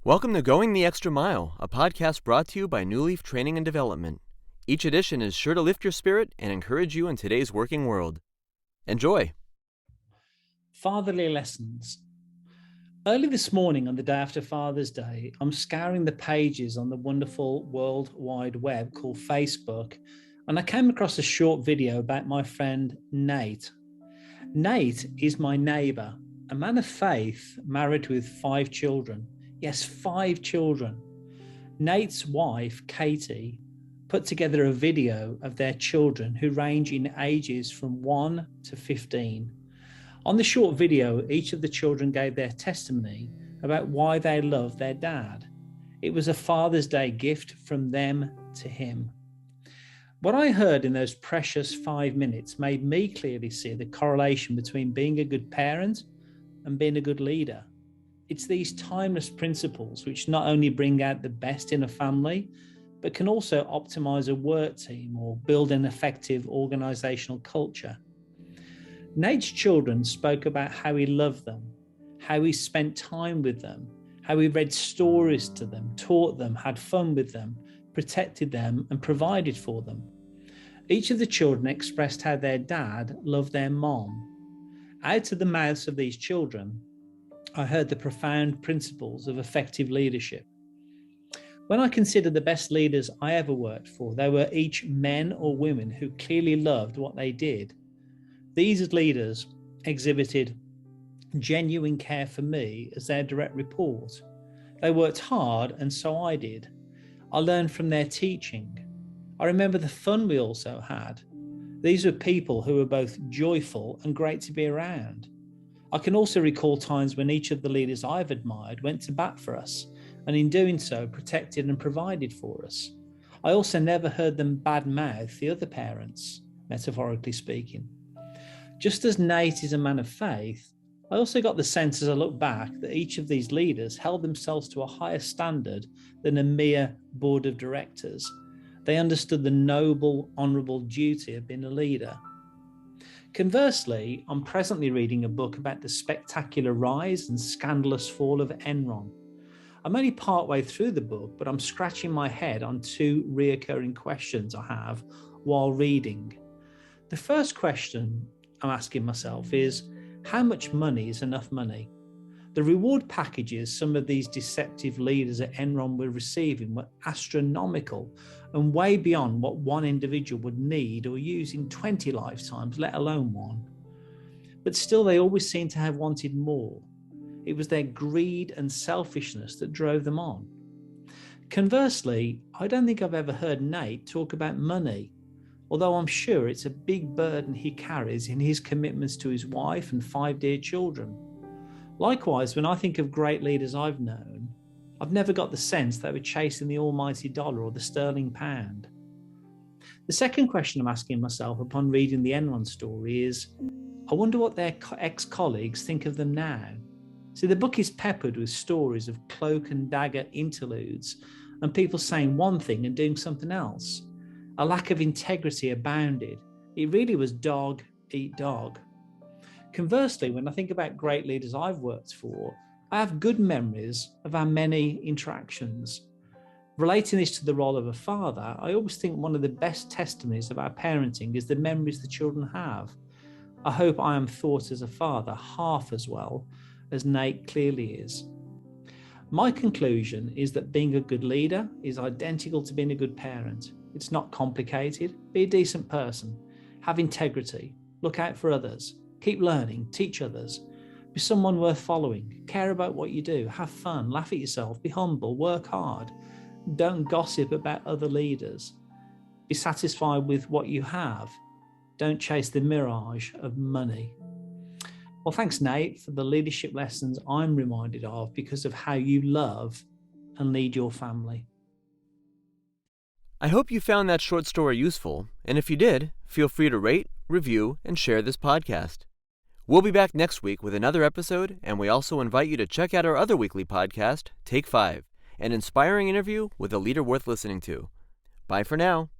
Welcome to Going the Extra Mile, a podcast brought to you by Newleaf Training and Development. Each edition is sure to lift your spirit and encourage you in today's working world. Enjoy! Fatherly lessons. Early this morning on the day after Father's Day, I'm scouring the pages on the wonderful World Wide Web called Facebook, and I came across a short video about my friend Nate. Nate is my neighbour, a man of faith, married with 5 children. Yes, 5 children. Nate's wife, Katie, put together a video of their children who range in ages from 1 to 15. On the short video, each of the children gave their testimony about why they love their dad. It was a Father's Day gift from them to him. What I heard in those precious 5 minutes made me clearly see the correlation between being a good parent and being a good leader. It's these timeless principles which not only bring out the best in a family, but can also optimize a work team or build an effective organizational culture. Nate's children spoke about how he loved them, how he spent time with them, how he read stories to them, taught them, had fun with them, protected them, and provided for them. Each of the children expressed how their dad loved their mom. Out of the mouths of these children, I heard the profound principles of effective leadership. When I consider the best leaders I ever worked for, they were each men or women who clearly loved what they did. These leaders exhibited genuine care for me as their direct report. They worked hard, and so I did. I learned from their teaching. I remember the fun we also had. These were people who were both joyful and great to be around. I can also recall times when each of the leaders I've admired went to bat for us, and in doing so protected and provided for us. I also never heard them badmouth the other parents, metaphorically speaking. Just as Nate is a man of faith, I also got the sense as I look back that each of these leaders held themselves to a higher standard than a mere board of directors. They understood the noble, honourable duty of being a leader. Conversely, I'm presently reading a book about the spectacular rise and scandalous fall of Enron. I'm only partway through the book, but I'm scratching my head on 2 reoccurring questions I have while reading. The first question I'm asking myself is, how much money is enough money? The reward packages some of these deceptive leaders at Enron were receiving were astronomical and way beyond what one individual would need or use in 20 lifetimes, let alone one. But still, they always seemed to have wanted more. It was their greed and selfishness that drove them on. Conversely, I don't think I've ever heard Nate talk about money, although I'm sure it's a big burden he carries in his commitments to his wife and 5 dear children. Likewise, when I think of great leaders I've known, I've never got the sense they were chasing the almighty dollar or the sterling pound. The second question I'm asking myself upon reading the Enron story is, I wonder what their ex-colleagues think of them now. See, the book is peppered with stories of cloak and dagger interludes and people saying one thing and doing something else. A lack of integrity abounded. It really was dog eat dog. Conversely, when I think about great leaders I've worked for, I have good memories of our many interactions. Relating this to the role of a father, I always think one of the best testimonies of our parenting is the memories the children have. I hope I am thought as a father half as well as Nate clearly is. My conclusion is that being a good leader is identical to being a good parent. It's not complicated. Be a decent person. Have integrity. Look out for others. Keep learning. Teach others. Be someone worth following. Care about what you do. Have fun. Laugh at yourself. Be humble. Work hard. Don't gossip about other leaders. Be satisfied with what you have. Don't chase the mirage of money. Well, thanks, Nate, for the leadership lessons I'm reminded of because of how you love and lead your family. I hope you found that short story useful, and if you did, feel free to rate, review, and share this podcast. We'll be back next week with another episode, and we also invite you to check out our other weekly podcast, Take 5, an inspiring interview with a leader worth listening to. Bye for now.